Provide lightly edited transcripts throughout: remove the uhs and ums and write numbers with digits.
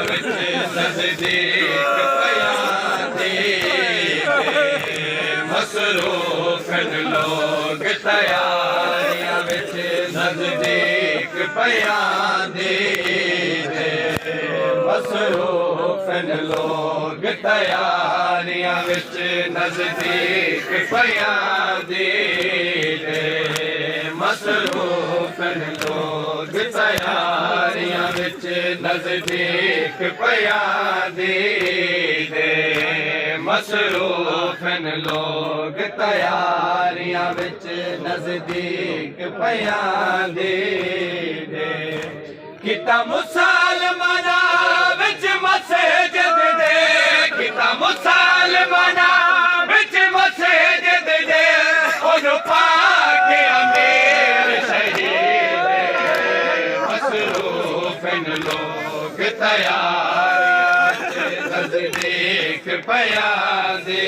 विच नज़दीक पया दे मसरूफ़ लोग तैयारियां विच नज़दीक पया दे मसरूफ़ लोग तैयारियां विच नज़दीक पया दे मसरूफ़ लोग तैयारियां विच नज़दीक पया दे मसरूफ़ लोग तैयारियां विच नज़दीक पया दे किता मुसलमाना विच मस्जिद दे किता मुसलमाना विच मस्जिद दे ओनु पाक अमीर शहीद मसरूफ़ लोग तैयारियां विच नज़दीक पया दे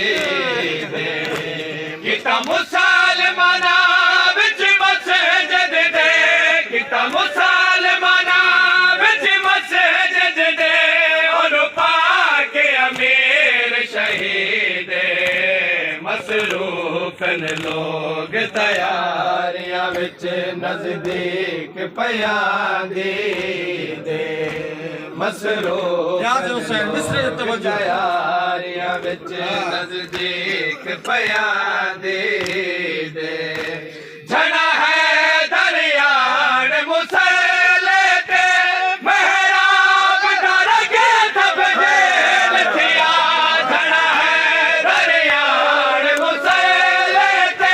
किता मुसलमाना विच मस्जिद दे किता मुसलमाना विच मस्जिद दे ओनु पाक अमीर शहीद मसरूफ़ लोग तैयारियां विच नज़दीक पया दे मसरूफ़ तैयारियां विच नज़दीक पया दे जना है दरियाण मुसल्ले ते मेहराब डर के तब्दील थिया जना है दरियाण मुसल्ले ते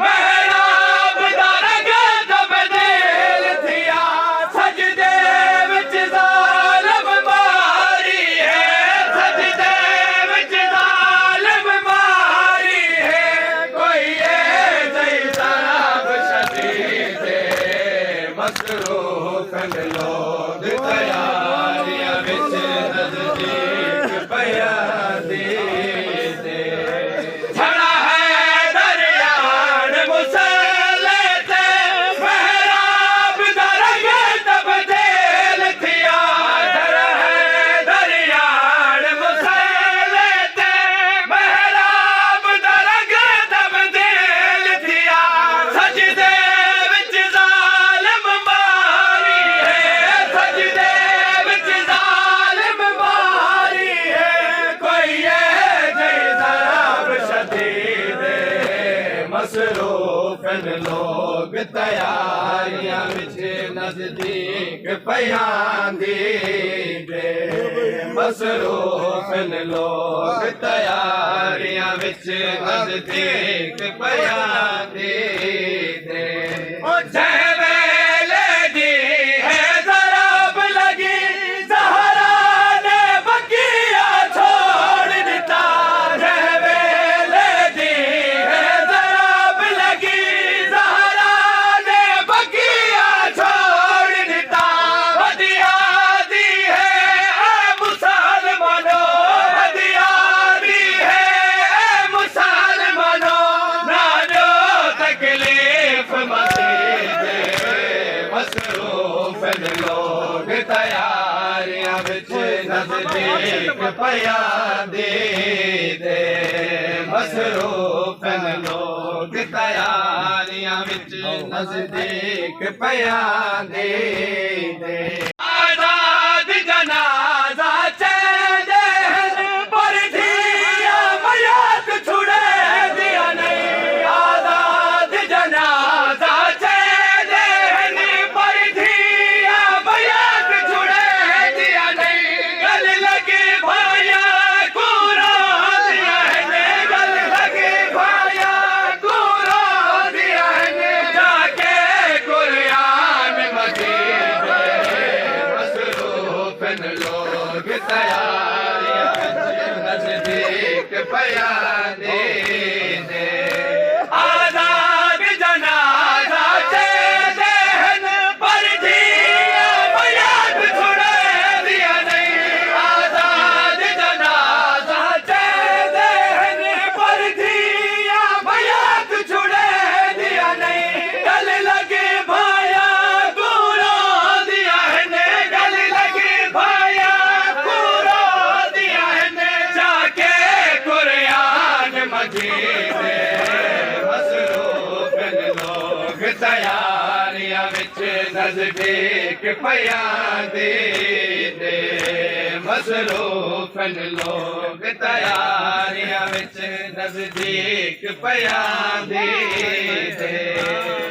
मेहराब डर के तब्दील थिया सजदे विच ज़ालिम मारी है सजदे विच ज़ालिम मारी है कोई मसरूफ़ लोग तैयारियां विच नज़दीक पया दे जना है दरियाण मुसल्ले ते मेहराब डर के तब्दील थिया जना है दरियाण मुसल्ले ते मेहराब डर के तब्दील थिया सजदे विच ज़ालिम मारी है सजदे विच ज़ालिम मारी है कोई ज़राब शदीद मसरूफ़ लोग तैयारियां विच नज़दीक पया दे मसरूफ़ लोग तैयारियां विच नज़दीक पया दे ओ जय वेले दी है ज़राब लगी ज़हरा ने बकिया छोड़ दिता जय वेले दी है ज़राब लगी ज़हरा ने बकिया छोड़ दिता हदिया दी है ए मुसलमानों हदिया दी है ए मुसलमानों ना जो तकलीफ मसीह मसरूफ़ लोग तैयारियां विच नज़दीक पया दे मसरूफ़ लोग तैयारियां विच नज़दीक पया दे आज़ाद जनाज़ा चले पर धिया मयात छुड़े दिया नहीं आज़ाद जनाज़ा चले पर धिया मयात छुड़े दिया नहीं गल लगी भाया कुरान दिया है गल लगी भाया कुरान दिया है जाके कुरान मजीद मसरूफ़ लोग तैयारियां विच नज़दीक पया दे आज़ाद जनाज़ा चले पर धिया मयात छुड़े दिया नहीं आज़ाद जनाज़ा चले पर धिया मयात छुड़े दिया नहीं गल लगी भाया कुरान दिया है गल लगी भाया जीते मसरूफ लोग तैयारियां विच नजदीक पयां दे मसरूफ लोग तैयारियां विच नजदीक पयां दे